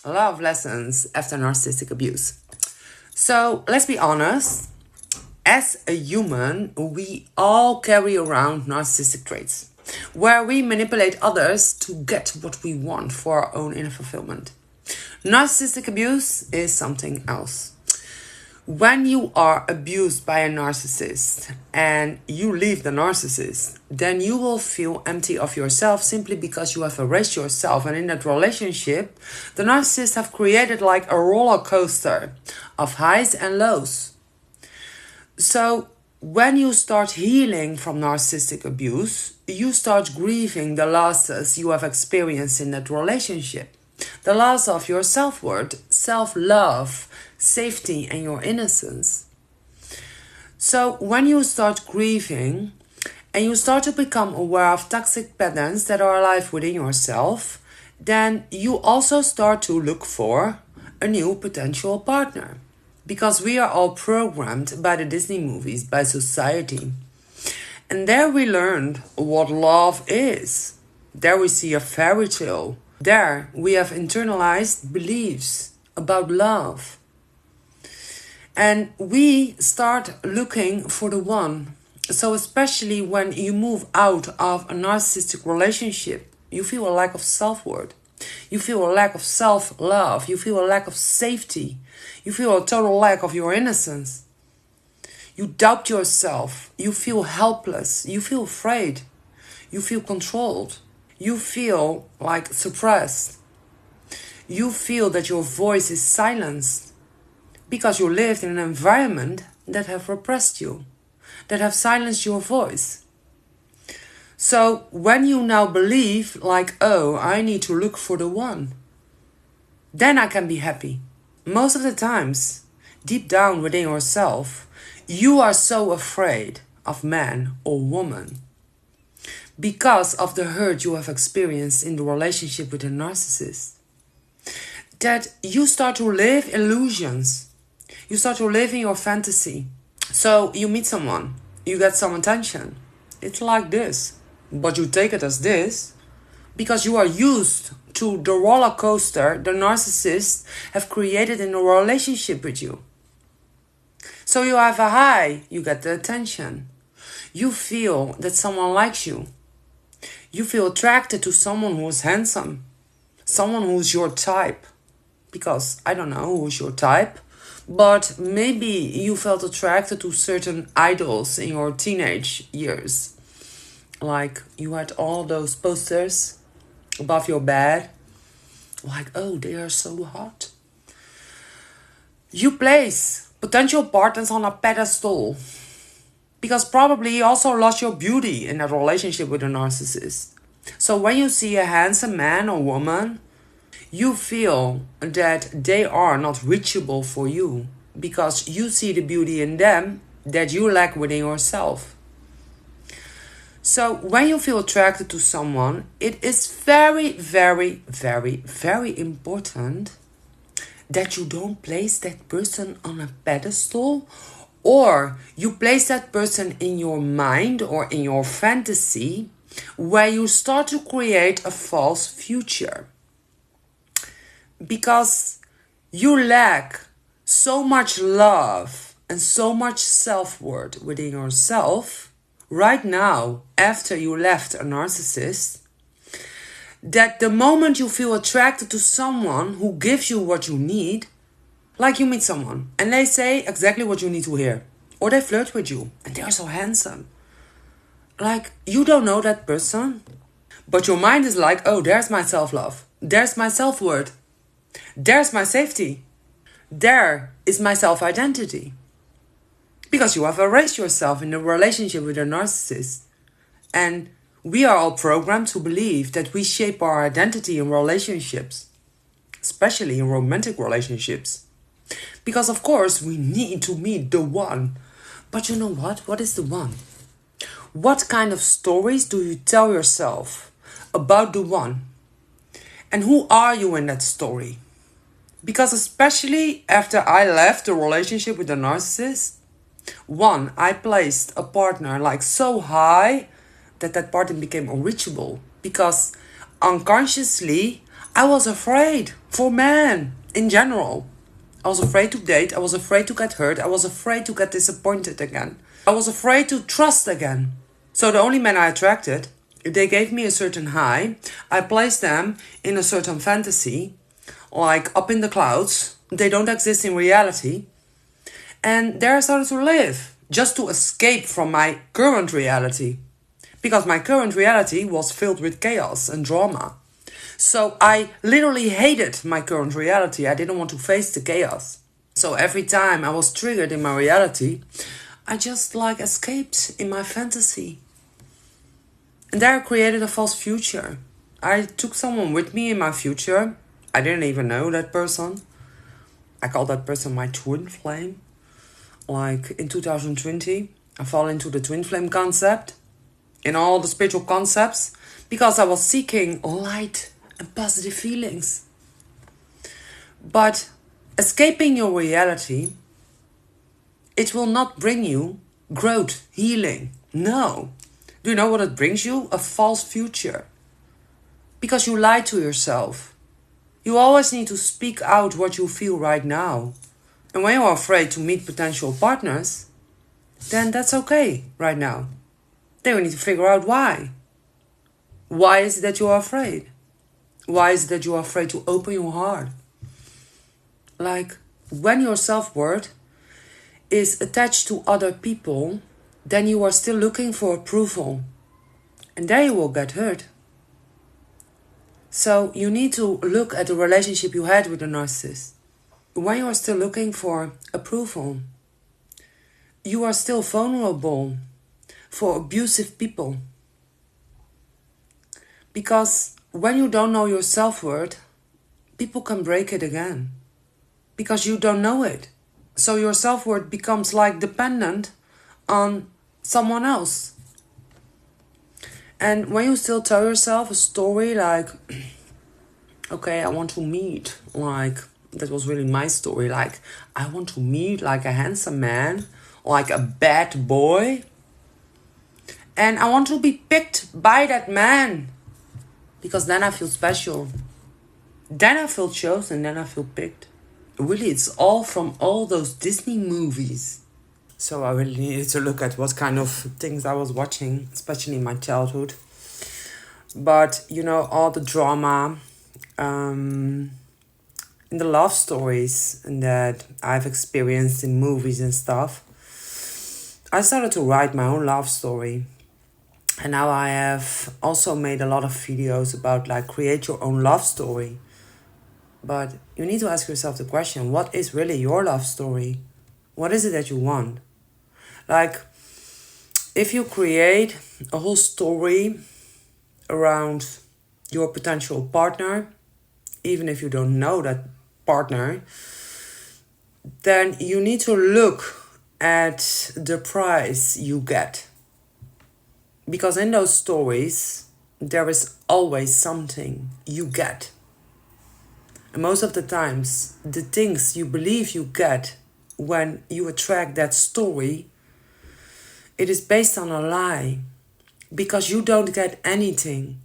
Love lessons after narcissistic abuse. So let's be honest. As a human, we all carry around narcissistic traits, where we manipulate others to get what we want for our own inner fulfillment. Narcissistic abuse is something else. When you are abused by a narcissist and you leave the narcissist, then you will feel empty of yourself simply because you have erased yourself. And in that relationship, the narcissists have created like a roller coaster of highs and lows. So when you start healing from narcissistic abuse, you start grieving the losses you have experienced in that relationship. The loss of your self-worth, self-love, safety, and your innocence. So when you start grieving and you start to become aware of toxic patterns that are alive within yourself, then you also start to look for a new potential partner. Because we are all programmed by the Disney movies, by society. And there we learned what love is. There we see a fairy tale. There we have internalized beliefs about love. And we start looking for the one. So especially when you move out of a narcissistic relationship, you feel a lack of self-worth. You feel a lack of self-love. You feel a lack of safety. You feel a total lack of your innocence. You doubt yourself. You feel helpless. You feel afraid. You feel controlled. You feel like suppressed. You feel that your voice is silenced because you lived in an environment that have repressed you, that have silenced your voice. So when you now believe like, oh, I need to look for the one, then I can be happy. Most of the times, deep down within yourself, you are so afraid of man or woman because of the hurt you have experienced in the relationship with a narcissist, that you start to live illusions. You start to live in your fantasy. So you meet someone, you get some attention. It's like this. But you take it as this because you are used to the roller coaster the narcissists have created in a relationship with you. So you have a high, you get the attention. You feel that someone likes you. You feel attracted to someone who is handsome, someone who's your type. Because I don't know who's your type, but maybe you felt attracted to certain idols in your teenage years. Like you had all those posters above your bed. Like, oh, they are so hot. You place potential partners on a pedestal. Because probably you also lost your beauty in that relationship with a narcissist. So when you see a handsome man or woman, you feel that they are not reachable for you. Because you see the beauty in them that you lack within yourself. So when you feel attracted to someone, it is very, very, very, very important that you don't place that person on a pedestal, or you place that person in your mind or in your fantasy where you start to create a false future. Because you lack so much love and so much self-worth within yourself right now, after you left a narcissist, that the moment you feel attracted to someone who gives you what you need, like you meet someone and they say exactly what you need to hear, or they flirt with you and they are so handsome. Like, you don't know that person, but your mind is like, oh, there's my self-love, there's my self-worth, there's my safety, there is my self-identity. Because you have erased yourself in a relationship with a narcissist. And we are all programmed to believe that we shape our identity in relationships, especially in romantic relationships. Because of course we need to meet the one. But you know what? What is the one? What kind of stories do you tell yourself about the one? And who are you in that story? Because especially after I left the relationship with the narcissist, one, I placed a partner like so high that partner became unreachable. Because unconsciously, I was afraid for men in general. I was afraid to date. I was afraid to get hurt. I was afraid to get disappointed again. I was afraid to trust again. So the only men I attracted, they gave me a certain high. I placed them in a certain fantasy, like up in the clouds. They don't exist in reality. And there I started to live, just to escape from my current reality. Because my current reality was filled with chaos and drama. So I literally hated my current reality. I didn't want to face the chaos. So every time I was triggered in my reality, I just escaped in my fantasy. And there I created a false future. I took someone with me in my future. I didn't even know that person. I call that person my twin flame. In 2020, I fall into the twin flame concept in all the spiritual concepts because I was seeking light and positive feelings. But escaping your reality, it will not bring you growth, healing. No. Do you know what it brings you? A false future. Because you lie to yourself. You always need to speak out what you feel right now. And when you are afraid to meet potential partners, then that's okay right now. Then we need to figure out why. Why is it that you are afraid? Why is it that you are afraid to open your heart? When your self-worth is attached to other people, then you are still looking for approval. And there you will get hurt. So you need to look at the relationship you had with the narcissist. When you are still looking for approval, you are still vulnerable for abusive people. Because when you don't know your self-worth, people can break it again. Because you don't know it. So your self-worth becomes dependent on someone else. And when you still tell yourself a story okay, I want to meet, that was really my story, I want to meet a handsome man, a bad boy. And I want to be picked by that man. Because then I feel special. Then I feel chosen, then I feel picked. Really, it's all from all those Disney movies. So I really needed to look at what kind of things I was watching, especially in my childhood. But, all the drama, in the love stories that I've experienced in movies and stuff, I started to write my own love story. And now I have also made a lot of videos about create your own love story. But you need to ask yourself the question, what is really your love story? What is it that you want? If you create a whole story around your potential partner, even if you don't know that partner, then you need to look at the price you get. Because in those stories, there is always something you get. And most of the times, the things you believe you get when you attract that story, it is based on a lie. Because you don't get anything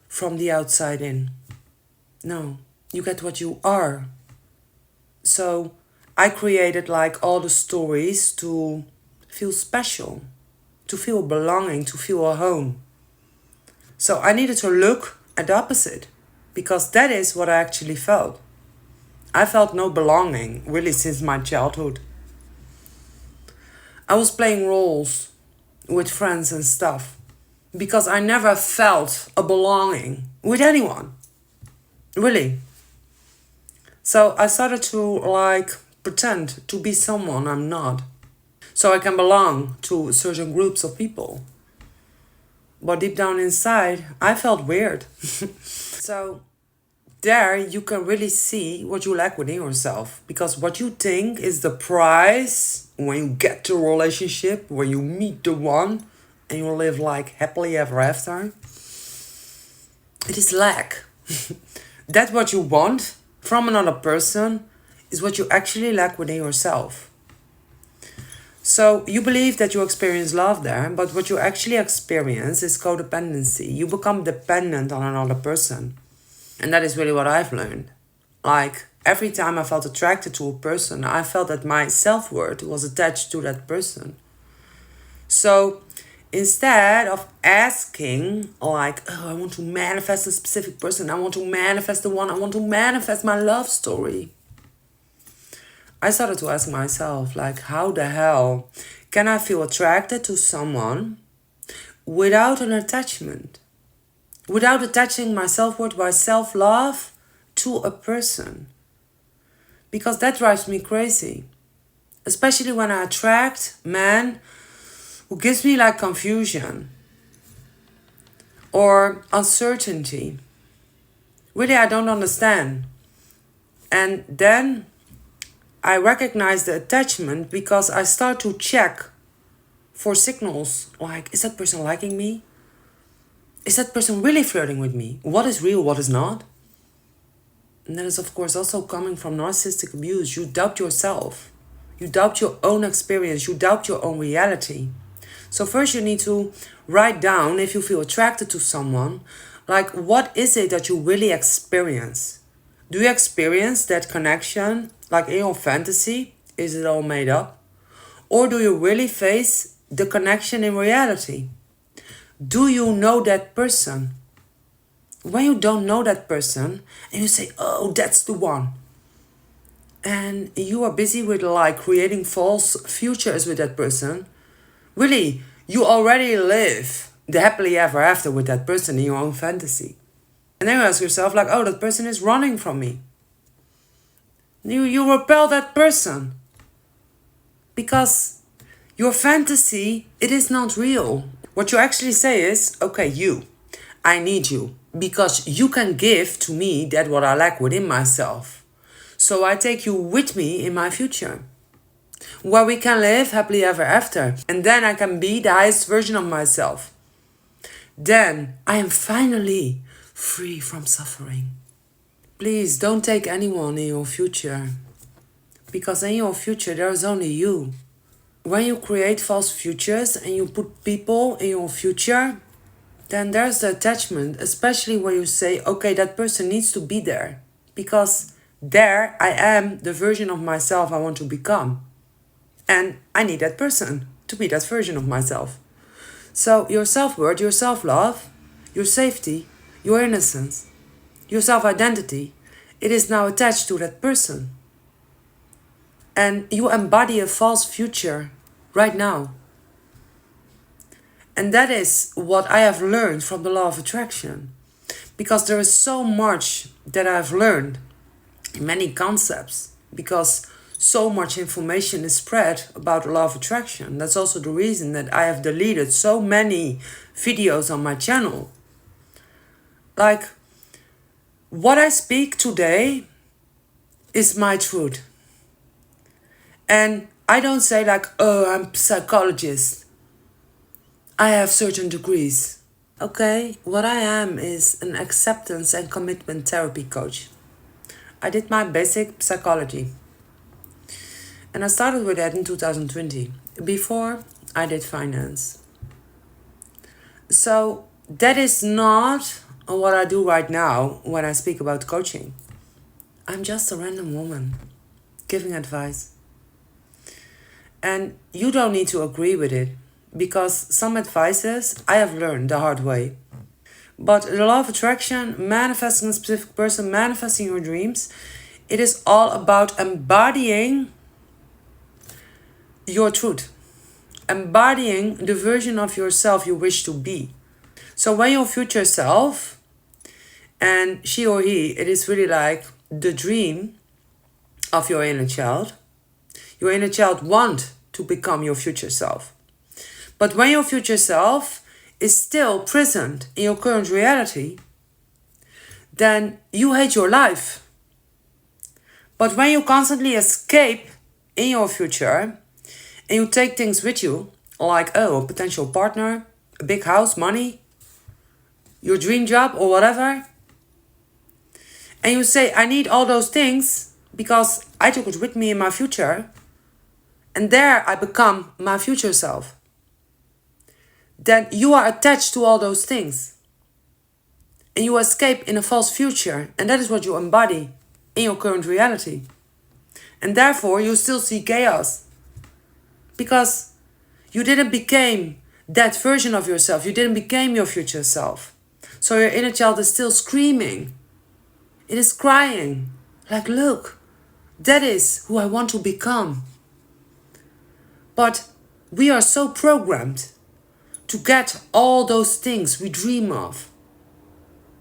from the outside in. No, you get what you are. So I created all the stories to feel special, to feel belonging, to feel a home. So I needed to look at the opposite, because that is what I actually felt. I felt no belonging, really, since my childhood. I was playing roles with friends and stuff, because I never felt a belonging with anyone. Really. So I started to pretend to be someone I'm not. So I can belong to certain groups of people. But deep down inside, I felt weird. So there you can really see what you lack within yourself. Because what you think is the prize when you get to a relationship, when you meet the one, and you live happily ever after, it is lack. That what you want from another person is what you actually lack within yourself. So you believe that you experience love there, but what you actually experience is codependency. You become dependent on another person. And that is really what I've learned. Like, every time I felt attracted to a person, I felt that my self-worth was attached to that person. So instead of asking, like, oh, I want to manifest a specific person, I want to manifest the one, I want to manifest my love story, I started to ask myself, like, how the hell can I feel attracted to someone without an attachment? Without attaching my self-worth by self-love to a person? Because that drives me crazy. Especially when I attract men who gives me like confusion or uncertainty. Really, I don't understand. And then I recognize the attachment because I start to check for signals like, is that person liking me? Is that person really flirting with me? What is real, what is not? And that is, of course, also coming from narcissistic abuse. You doubt yourself. You doubt your own experience. You doubt your own reality. So first you need to write down, if you feel attracted to someone, like, what is it that you really experience? Do you experience that connection like in your fantasy? Is it all made up? Or do you really face the connection in reality? Do you know that person? When you don't know that person and you say, oh, that's the one, and you are busy with like creating false futures with that person, really, you already live the happily ever after with that person in your own fantasy. And then you ask yourself, like, oh, that person is running from me. You repel that person. Because your fantasy, it is not real. What you actually say is, okay, I need you. Because you can give to me that what I lack within myself. So I take you with me in my future, where we can live happily ever after. And then I can be the highest version of myself. Then I am finally free from suffering. Please don't take anyone in your future. Because in your future there is only you. When you create false futures and you put people in your future, then there's the attachment, especially when you say, okay, that person needs to be there. Because there I am the version of myself I want to become. And I need that person to be that version of myself. So your self-worth, your self-love, your safety, your innocence, your self-identity, it is now attached to that person. And you embody a false future right now. And that is what I have learned from the law of attraction. Because there is so much that I've learned in many concepts. Because so much information is spread about the law of attraction. That's also the reason that I have deleted so many videos on my channel. Like, what I speak today is my truth. And I don't say like, oh, I'm a psychologist. I have certain degrees. Okay, what I am is an acceptance and commitment therapy coach. I did my basic psychology. And I started with that in 2020. Before, I did finance. So that is not what I do right now when I speak about coaching. I'm just a random woman giving advice. And you don't need to agree with it, because some advices I have learned the hard way. But the law of attraction, manifesting a specific person, manifesting your dreams, it is all about embodying your truth. Embodying the version of yourself you wish to be. So when your future self, and she or he, it is really like the dream of your inner child. Your inner child wants to become your future self. But when your future self is still present in your current reality, then you hate your life. But when you constantly escape in your future and you take things with you, like, oh, a potential partner, a big house, money, your dream job or whatever, and you say, I need all those things because I took it with me in my future, and there I become my future self, then you are attached to all those things. And you escape in a false future. And that is what you embody in your current reality. And therefore, you still see chaos. Because you didn't become that version of yourself. You didn't become your future self. So your inner child is still screaming. It is crying. Like, look, that is who I want to become. But we are so programmed to get all those things we dream of.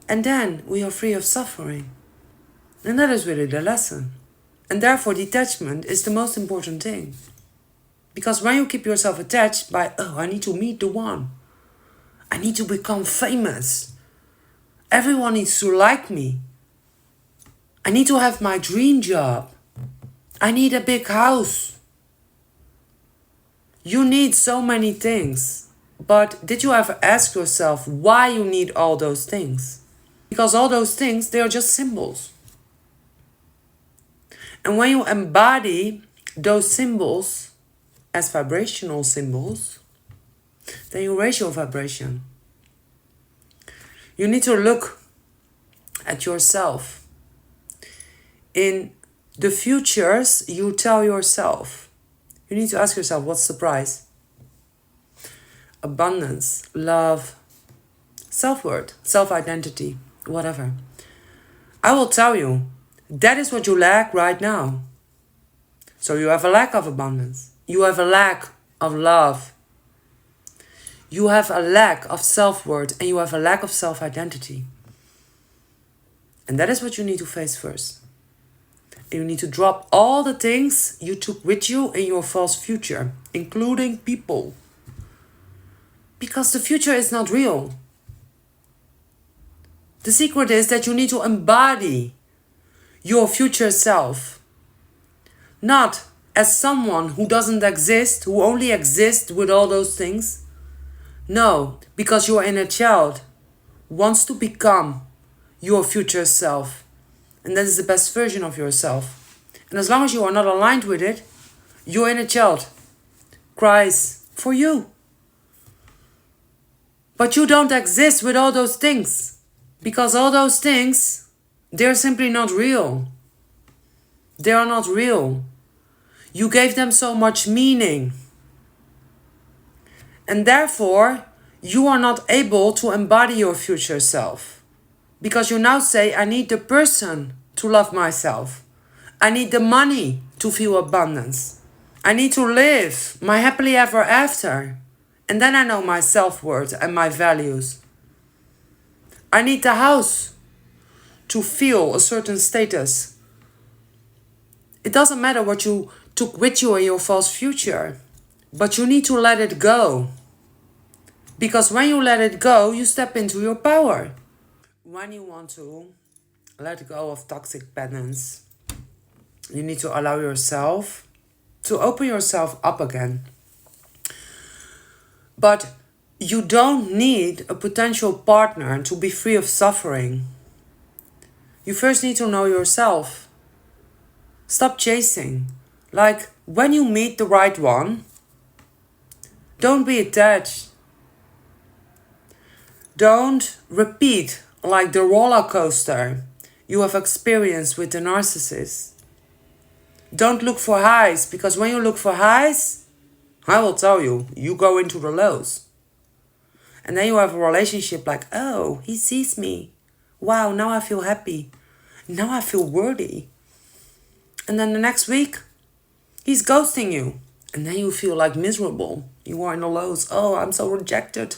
And then we are free of suffering. And that is really the lesson. And therefore detachment is the most important thing. Because when you keep yourself attached by, oh, I need to meet the one. I need to become famous. Everyone needs to like me. I need to have my dream job. I need a big house. You need so many things. But did you ever ask yourself why you need all those things? Because all those things, they are just symbols. And when you embody those symbols as vibrational symbols, then you raise your vibration. You need to look at yourself in the futures you tell yourself. You need to ask yourself, what's the price? Abundance, love, self-worth, self-identity, whatever. I will tell you, that is what you lack right now. So you have a lack of abundance. You have a lack of love. You have a lack of self-worth and you have a lack of self-identity. And that is what you need to face first. You need to drop all the things you took with you in your false future, including people. Because the future is not real. The secret is that you need to embody your future self. Not as someone who doesn't exist, who only exists with all those things. No, because your inner child wants to become your future self. And that is the best version of yourself. And as long as you are not aligned with it, your inner child cries for you. But you don't exist with all those things. Because all those things, they're simply not real. They are not real. You gave them so much meaning. And therefore, you are not able to embody your future self. Because you now say, I need the person to love myself. I need the money to feel abundance. I need to live my happily ever after. And then I know my self-worth and my values. I need the house to feel a certain status. It doesn't matter what you took with you in your false future. But you need to let it go. Because when you let it go, you step into your power. When you want to let go of toxic patterns, you need to allow yourself to open yourself up again. But you don't need a potential partner to be free of suffering. You first need to know yourself. Stop chasing. Like when you meet the right one, don't be attached. Don't repeat like the roller coaster you have experienced with the narcissist. Don't look for highs, because when you look for highs, I will tell you, you go into the lows. And then you have a relationship like, oh, he sees me. Wow, now I feel happy. Now I feel worthy. And then the next week, he's ghosting you. And then you feel like miserable. You are in the lows. Oh, I'm so rejected.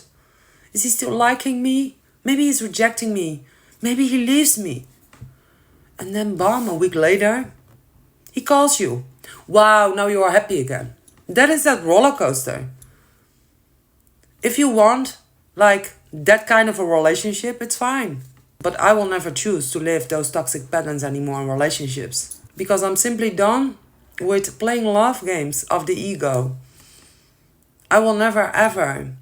Is he still liking me? Maybe he's rejecting me. Maybe he leaves me. And then bam, a week later, he calls you. Wow, now you are happy again. That is that roller coaster. If you want like that kind of a relationship, it's fine. But I will never choose to live those toxic patterns anymore in relationships. Because I'm simply done with playing love games of the ego. I will never ever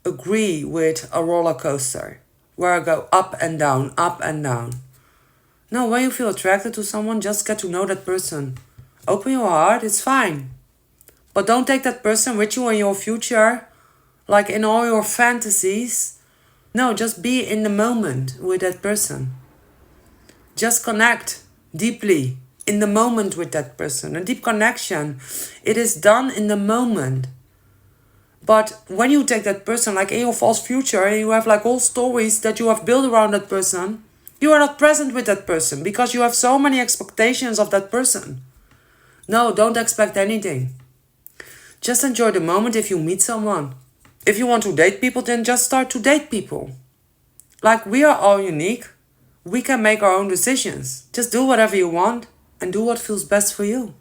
agree with a roller coaster where I go up and down, up and down. No, when you feel attracted to someone, just get to know that person. Open your heart, it's fine. But don't take that person with you in your future, like in all your fantasies, No, just be in the moment with that person. Just connect deeply in the moment with that person. A deep connection, it is done in the moment. But when you take that person like in your false future and you have like all stories that you have built around that person, you are not present with that person because you have so many expectations of that person. No, don't expect anything. Just enjoy the moment if you meet someone. If you want to date people, then just start to date people. Like, we are all unique. We can make our own decisions. Just do whatever you want and do what feels best for you.